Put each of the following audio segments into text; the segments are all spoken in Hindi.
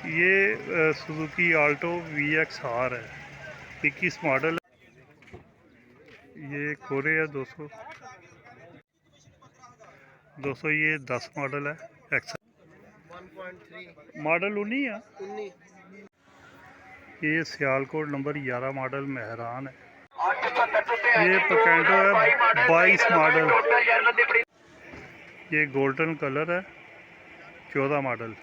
ये सुजुकी आल्टो VXR है, 21 मॉडल है। ये कोरे है 200 ये 10 मॉडल है। एक्स 1.3 मॉडल 19 है। 19 ये सियालकोट नंबर 11 मॉडल मेहरान है। ये पकेंडो है 22 मॉडल। ये गोल्डन कलर है 14 मॉडल।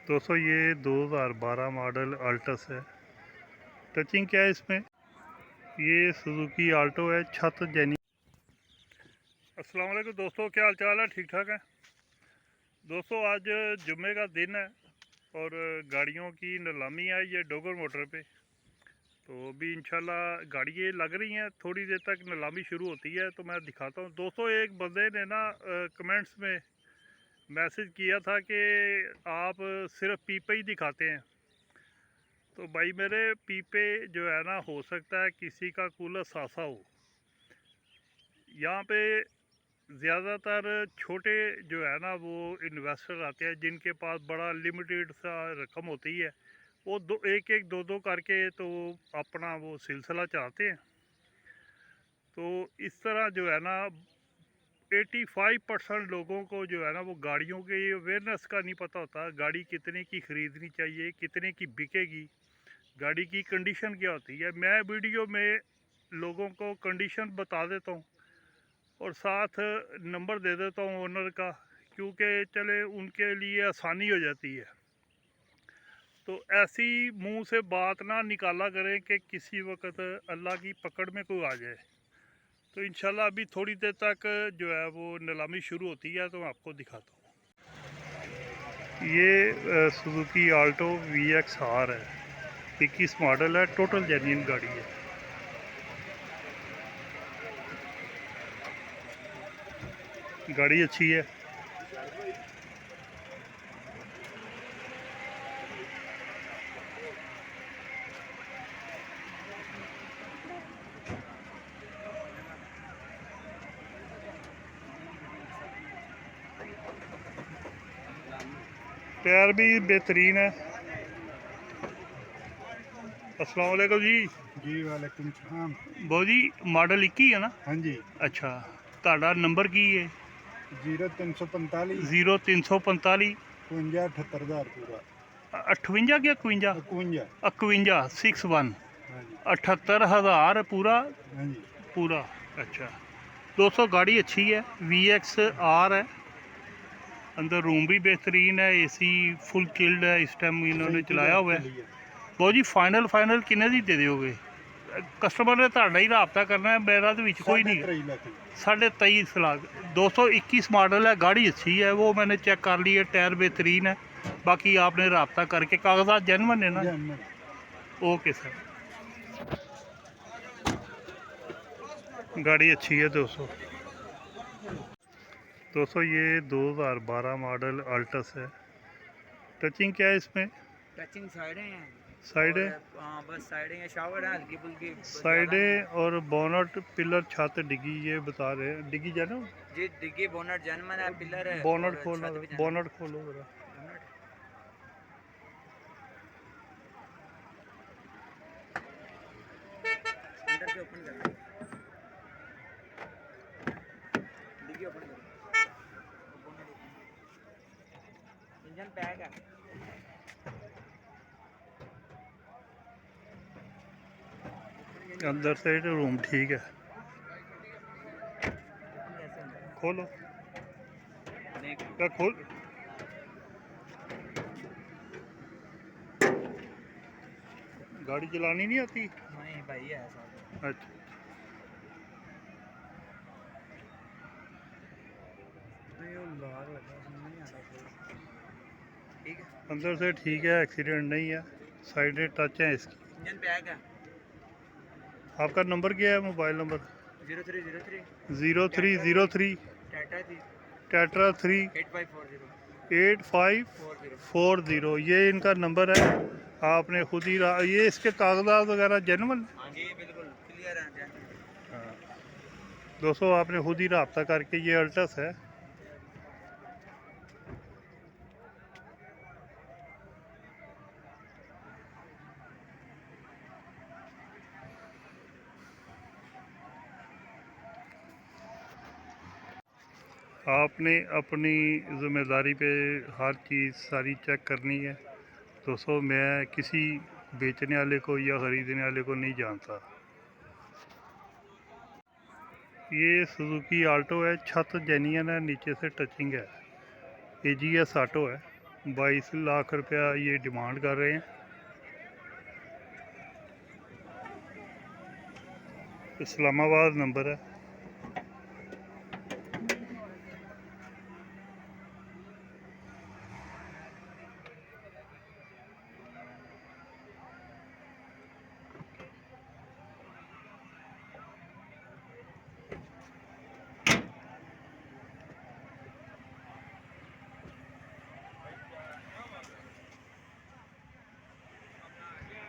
दोस्तों ये 2012 मॉडल अल्टस है। टचिंग क्या है इसमें? ये सुजुकी आल्टो है, छत जैनी। अस्सलाम वालेकुम दोस्तों, क्या हाल चाल है? ठीक ठाक है दोस्तों। आज जुम्मे का दिन है और गाड़ियों की नीलामी है ये डोगर मोटर पे। तो अभी इंशाल्लाह गाड़ी ये लग रही हैं, थोड़ी देर तक नीलामी शुरू होती है तो मैं दिखाता हूँ। दोस्तों एक बंदे ने ना कमेंट्स में मैसेज किया था कि आप सिर्फ पीपे ही दिखाते हैं। तो भाई मेरे पीपे जो है ना, हो सकता है किसी का कूलर सासा हो। यहाँ पे ज़्यादातर छोटे जो है ना वो इन्वेस्टर आते हैं जिनके पास बड़ा लिमिटेड सा रकम होती है। वो एक एक दो करके तो अपना वो सिलसिला चलाते हैं। तो इस तरह जो है ना 85% लोगों को जो है ना वो गाड़ियों के अवेयरनेस का नहीं पता होता। गाड़ी कितने की ख़रीदनी चाहिए, कितने की बिकेगी, गाड़ी की कंडीशन क्या होती है। मैं वीडियो में लोगों को कंडीशन बता देता हूँ और साथ नंबर दे देता हूँ ओनर का, क्योंकि चले उनके लिए आसानी हो जाती है। तो ऐसी मुंह से बात ना निकाला करें कि किसी वक्त अल्लाह की पकड़ में कोई आ जाए। तो इंशाल्लाह अभी थोड़ी देर तक जो है वो नीलामी शुरू होती है तो मैं आपको दिखाता हूँ। ये सुजुकी आल्टो VXR है, 21 मॉडल है, टोटल जेन्युइन गाड़ी है। गाड़ी अच्छी है। टायर भी बेहतरीन है। अस्सलाम वालेकुम जी वालेकुम सलाम। बहुत जी मॉडल 21 है ना? हाँ जी। अच्छा, ਤੁਹਾਡਾ ਨੰਬਰ ਕੀ ਹੈ? 0345 0345 52 78000 पूरा 58 कि 51? 51। 51 61 हाँ जी 78,000 पूरा हाँ जी पूरा। अच्छा दोस्तों गाड़ी अच्छी है, VXR है। अंदर रूम भी बेहतरीन है, AC फुल चिल्ड है। इस टाइम इन्होंने चलाया हुआ है। बहुत जी फाइनल किन्ने दी दे दोगे? कस्टमर ने ਤੁਹਾਡਾ ही रबता करना है, मेरा तो विच कोई नहीं। 23.5 लाख। 221 मॉडल है, गाड़ी अच्छी है, वो मैंने चेक कर ली है, टायर बेहतरीन है। बाकी आपने रबता करके, कागजात जेन्युइन है ना? Okay sir. गाड़ी अच्छी है दोस्तों ये 2012 मॉडल अल्टस है। टचिंग क्या है इसमें? टचिंग साइडें हैं, साइड है, बस साइडें हैं, शावर है हल्की फुल्की, ज़्यादा नहीं है। साइडें और बोनट पिलर छत डिगी, ये बता रहे हैं डिगी जानो जी डिग्गी बोनट जनमन है, पिलर है बोनट और खोलो, छत भी बोनट खोलो जरा। बोनट अंदर से ओपन कर, डिग्गी ओपन करो, बोनट ओपन, इंजन पैक है। अंदर से रूम ठीक है, ओपन कैसे होता है? खोलो देख क्या खोल। गाड़ी चलानी नहीं आती? नहीं भाई है साथ। अच्छा नहीं वो लॉक लगा, समझ नहीं आता कोई। ठीक है, अंदर से ठीक है, एक्सीडेंट नहीं है, साइडें टच हैं इसकी। इंजन पैक है। आपका नंबर क्या है, मोबाइल नंबर? 0303 0303 टाटा थी टेट्रा 3 8540 8540। ये इनका नंबर है। आपने खुद ही ये इसके कागजात वगैरह जेन्युइन? हाँ जी बिल्कुल क्लियर है। हाँ दोस्तों आपने खुद ही रब्ता करके, ये अल्टस है। आपने अपनी ज़िम्मेदारी पे हर चीज़ सारी चेक करनी है। दोस्तों मैं किसी बेचने वाले को या ख़रीदने वाले को नहीं जानता। ये सुजुकी आल्टो है, छत जेन्युइन है, नीचे से टचिंग है। AGS ऑटो है, 22 लाख रुपया ये डिमांड कर रहे हैं। इस्लामाबाद नंबर है।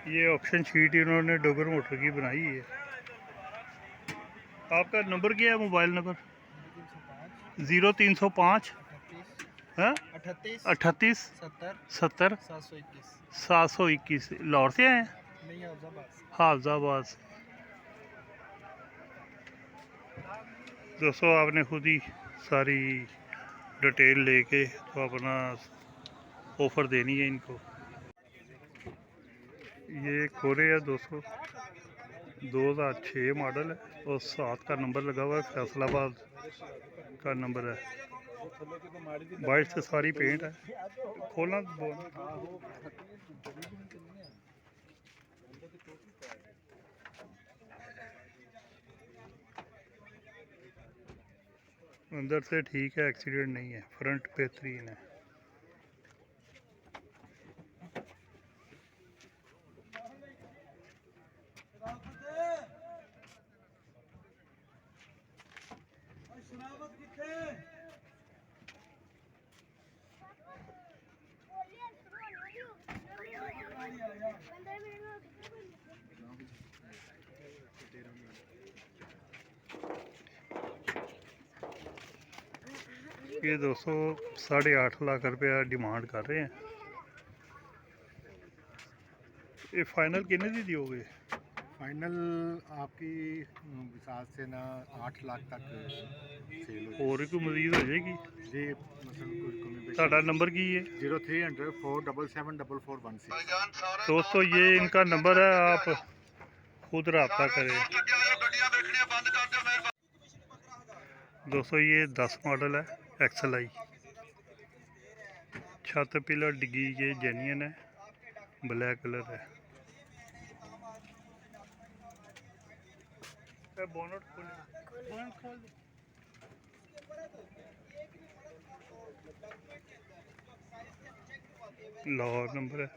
ये ऑप्शन शीट इन्होंने डोगर मोटर की बनाई है। आपका नंबर क्या है, मोबाइल नंबर? 0305 हाँ 38 70 721। लाहौर से आए हैं? हाफजाबाद से। दोस्तों आपने खुद ही सारी डिटेल लेके तो अपना ऑफ़र देनी है इनको। ये कोरे है दोस्तों, 2006 मॉडल है और 7 का नंबर लगा हुआ है, फैसलाबाद का नंबर है। बाइट से सारी पेंट है। खोलना अंदर से ठीक है, एक्सीडेंट नहीं है, फ्रंट बेहतरीन है। ये दोस्तों 8.5 लाख रुपया डिमांड कर रहे हैं। ये फाइनल कितने दी दोगे? फाइनल आपकी हिसाब से ना 8 लाख तक सेल हो और कोई मजीद हो जाएगी जी। मतलब कोई कमी ਤੁਹਾਡਾ नंबर की है? 0300 477 4416। दोस्तों ये इनका नंबर है, आप खुद रब्ता करें। दोस्तों ये 10 मॉडल है, XLI। छत पिलर डिग्गी ये जेन्युइन है, ब्लैक कलर है। बोनट खोल लाहौर नंबर है।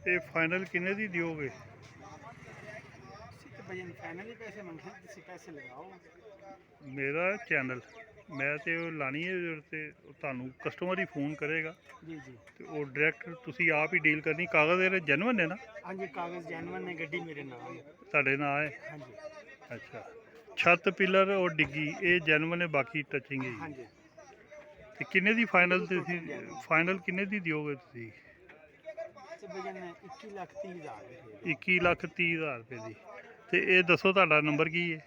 ये फाइनल कितने दी दोगे? मेरा चैनल मैं तो लानी है ते ਤੁਹਾਨੂੰ कस्टमर ही फोन करेगा जी जी ਤੇ ਉਹ ਡਾਇਰੈਕਟ ਤੁਸੀਂ ਆਪ ਹੀ ਡੀਲ ਕਰਨੀ। ਕਾਗਜ਼ ਇਹਦੇ ਜੈਨੂਇਨ ਨੇ ਨਾ? हाँ जी कागज जैनवन ने गड्डी मेरे नाम है। ਤੁਹਾਡੇ ਨਾਂ ਹੈ? हाँ जी ਅੱਛਾ, ਛੱਤ ਪਿਲਰ ਔਰ ਡਿੱਗੀ ਇਹ ਜੈਨੂਇਨ ਹੈ, ਬਾਕੀ ਟੱਚਿੰਗ हाँ ਹੈ। जी ਤੇ ਕਿੰਨੇ ਦੀ ਫਾਈਨਲ ਤੁਸੀਂ ਫਾਈਨਲ ਕਿੰਨੇ ਦੀ ਦਿਓਗੇ ਤੁਸੀਂ? तो भैया ने 21,30,000 21 ਲੱਖ 30 ਹਜ਼ਾਰ ਰੁਪਏ ਦੀ। ਤੇ ਇਹ ਦੱਸੋ ਤੁਹਾਡਾ ਨੰਬਰ ਕੀ ਹੈ?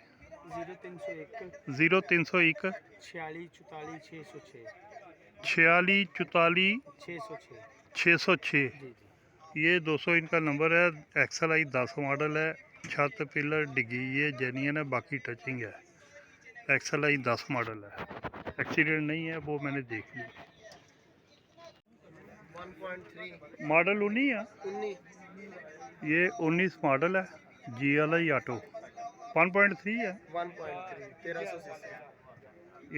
0301 0301 46 44 606 46 44 606 606। जी जी ये 200 इनका नंबर है। XLI 10 मॉडल है, छत पिलर डिग्गी ये जेन्युइन है, बाकी टचिंग है। XLI 10 मॉडल है, एक्सीडेंट नहीं है, वो मैंने देख लिया। 1.3 मॉडल 19 है, 19 ये 19 मॉडल है, GLI ऑटो 1.3 है। 1.3 1300 सीसी।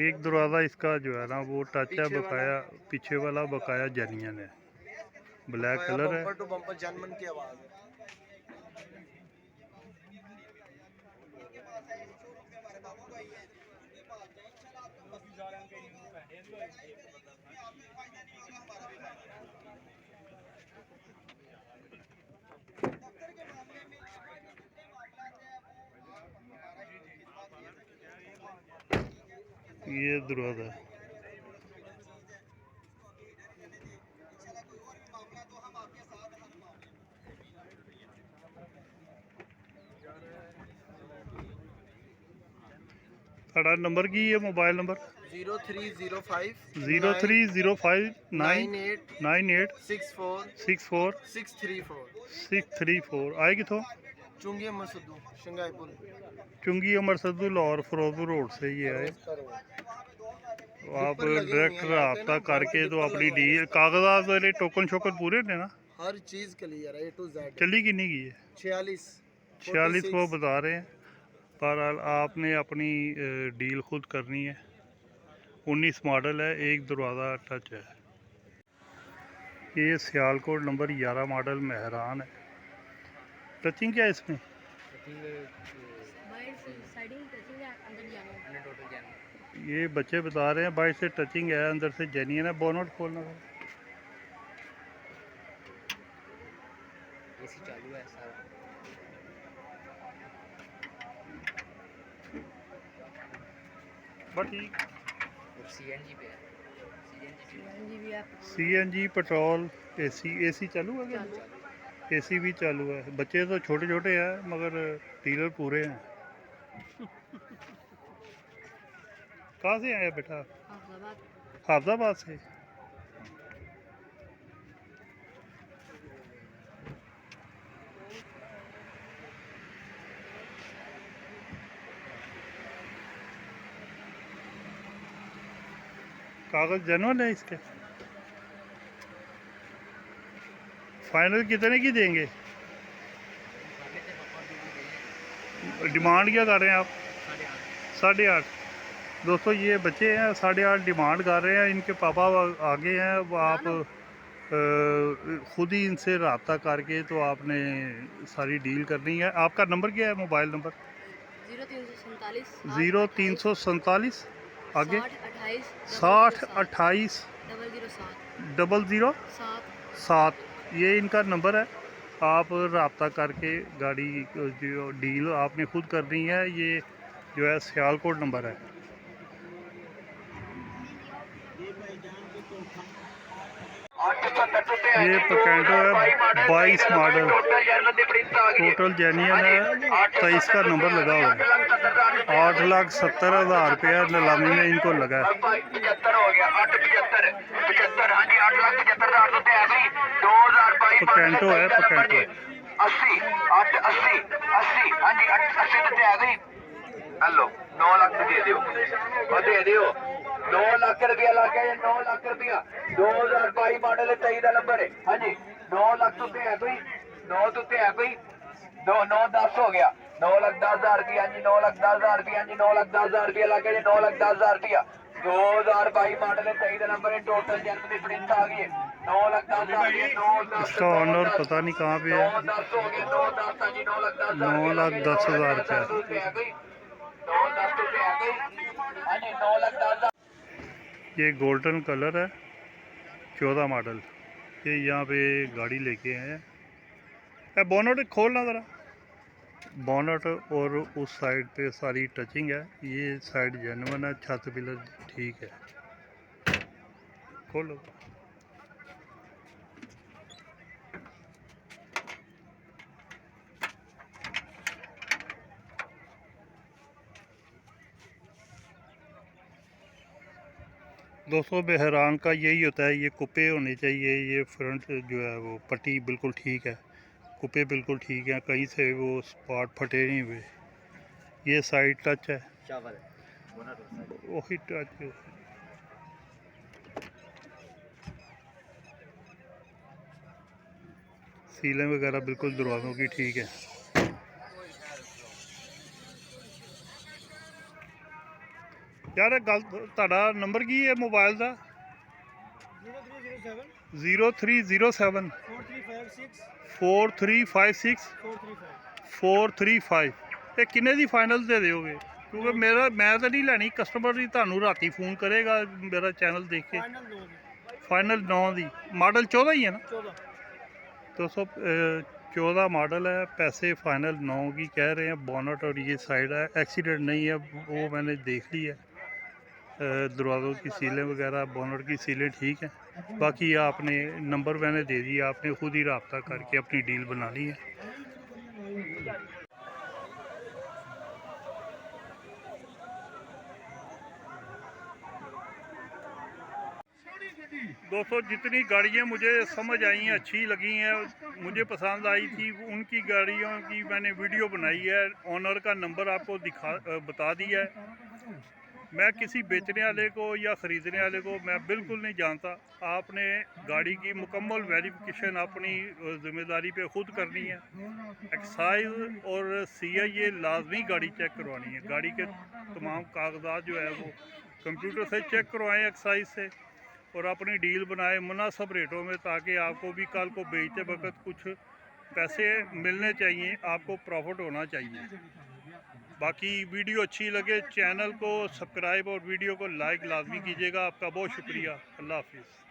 एक दरवाज़ा इसका जो है ना वो टच है, बकाया पीछे वाला बकाया जेन्युइन है, ब्लैक कलर है। बम्पर टू बम्पर जनमन की आवाज़ है। ये दरवाज़ा है। ਤੁਹਾਡਾ ਨੰਬਰ ਕੀ ਹੈ ਮੋਬਾਈਲ ਨੰਬਰ 0305 030598 64 64 634 634 ਆਏ किथों चुंगी अमर सद्दू शंघाई पुल चुंगी अमर सद्दू लाहौर फिरोजपुर रोड से ही आए। आप डायरेक्ट रब्ता करके तो अपनी डील कागजात वाले टोकन शोकन पूरे ने ना हर चीज क्लियर है A to Z। चली कितनी की है 46 वो बता रहे हैं पर आपने अपनी डील खुद करनी है। 19 मॉडल है, एक दरवाज़ा टच है। ये सियालकोट नंबर 11 मॉडल मेहरान है। टचिंग क्या है इसमें? ये बच्चे बता रहे हैं बाइक से टचिंग है, अंदर से जेन्युइन है। बोनट खोलना है, एसी चालू है सारा। बस ठीक। सीएनजी पे है, सीएनजी पेट्रोल एसी चालू है क्या? एसी भी चालू है। बच्चे तो छोटे छोटे हैं मगर डीलर पूरे हैं। कहाँ से आए बेटा? हाफजाबाद से। कागज जनरल है इसके। फाइनल कितने की देंगे? डिमांड क्या कर रहे हैं आप? 8.5। दोस्तों ये बच्चे हैं 8.5 डिमांड कर रहे हैं। इनके पापा आगे हैं, वो आप खुद ही इनसे रब्ता करके तो आपने सारी डील करनी है। आपका नंबर क्या है मोबाइल नंबर? 0347 आगे 60 28 007। ये इनका नंबर है। आप रब्ता करके गाड़ी जो डील आपने खुद करनी है। ये जो है सियालकोट नंबर है। ये पकेंटो है 22 मॉडल, टोटल जेन्युइन है। 23 का नंबर लगा हुआ है। 8,70,000 रुपया नीलामी में इनको लगा है। पकेंटो है, पकेंटो। 80 हेलो 9 लाख दे दियो, दे दियो। 9 लाख रुपया लग गया, 9 लाख रुपया 2022 मॉडल है, 23 का नंबर है। हाँ जी 9 लाख तो है कोई, 9 तो है कोई, 9 10 हो गया, 9,10,000 रुपया। हाँ जी 9,10,000 रुपया। हाँ जी 9,10,000 रुपया लग गया, 9,10,000 रुपया 2022 मॉडल है, 23 का नंबर है। टोटल जन्म की प्रिंट आ गई है 9,10,000 रुपया। इसका ऑनर पता नहीं कहाँ पे है। 9,10 हो गया, 9,10। हाँ जी 9,10,000 9,10,000 रुपया। 9,10 तो है कोई। हाँ जी 9,10,000। ये गोल्डन कलर है, 14 मॉडल। ये यहाँ पे गाड़ी लेके आए हैं। बोनट खोलना ज़रा। बोनट और उस साइड पे सारी टचिंग है। ये साइड जेन्युइन है, छत पिलर ठीक है। खोलो। दोस्तों बहरान का यही होता है, ये कुप्पे होने चाहिए। ये फ्रंट जो है वो पट्टी बिल्कुल ठीक है, कुप्पे बिल्कुल ठीक है, कहीं से वो स्पॉट फटे नहीं हुए। ये साइड टच है, वही टच है। सीलें वगैरह बिल्कुल दरवाज़ों की ठीक है। यार गल ਤੁਹਾਡਾ नंबर की है मोबाइल का? 0307 4356 435। ये किन्ने दी फाइनल दे दोगे? क्योंकि मेरा मैं तो नहीं लैनी, कस्टमर ही थानू राती फ़ोन करेगा मेरा चैनल देख के। फाइनल 9 दी। मॉडल 14 ही है ना? 14 मॉडल है। पैसे फाइनल 9 की कह रहे हैं। बोनट और ये साइड है, एक्सीडेंट नहीं है, वो मैंने देख ली है। दरवाज़ों की सीलें वगैरह, बोनट की सीलें ठीक हैं। बाकी आपने नंबर मैंने दे दिया, आपने खुद ही रब्ता करके अपनी डील बनानी है। दोस्तों जितनी गाड़ियाँ मुझे समझ आई हैं, अच्छी लगी हैं, मुझे पसंद आई थी, उनकी गाड़ियों की मैंने वीडियो बनाई है। ऑनर का नंबर आपको बता दिया है। मैं किसी बेचने वाले को या ख़रीदने वाले को मैं बिल्कुल नहीं जानता। आपने गाड़ी की मुकम्मल वेरिफिकेशन अपनी ज़िम्मेदारी पे ख़ुद करनी है। एक्साइज और CI ये लाजमी गाड़ी चेक करवानी है। गाड़ी के तमाम कागजात जो है वो कंप्यूटर से चेक करवाएं एक्साइज से, और अपनी डील बनाए मुनासिब रेटों में, ताकि आपको भी कल को बेचते वक्त कुछ पैसे मिलने चाहिए, आपको प्रॉफिट होना चाहिए। बाकी वीडियो अच्छी लगे चैनल को सब्सक्राइब और वीडियो को लाइक लाजमी कीजिएगा। आपका बहुत शुक्रिया। अल्लाह हाफिज़।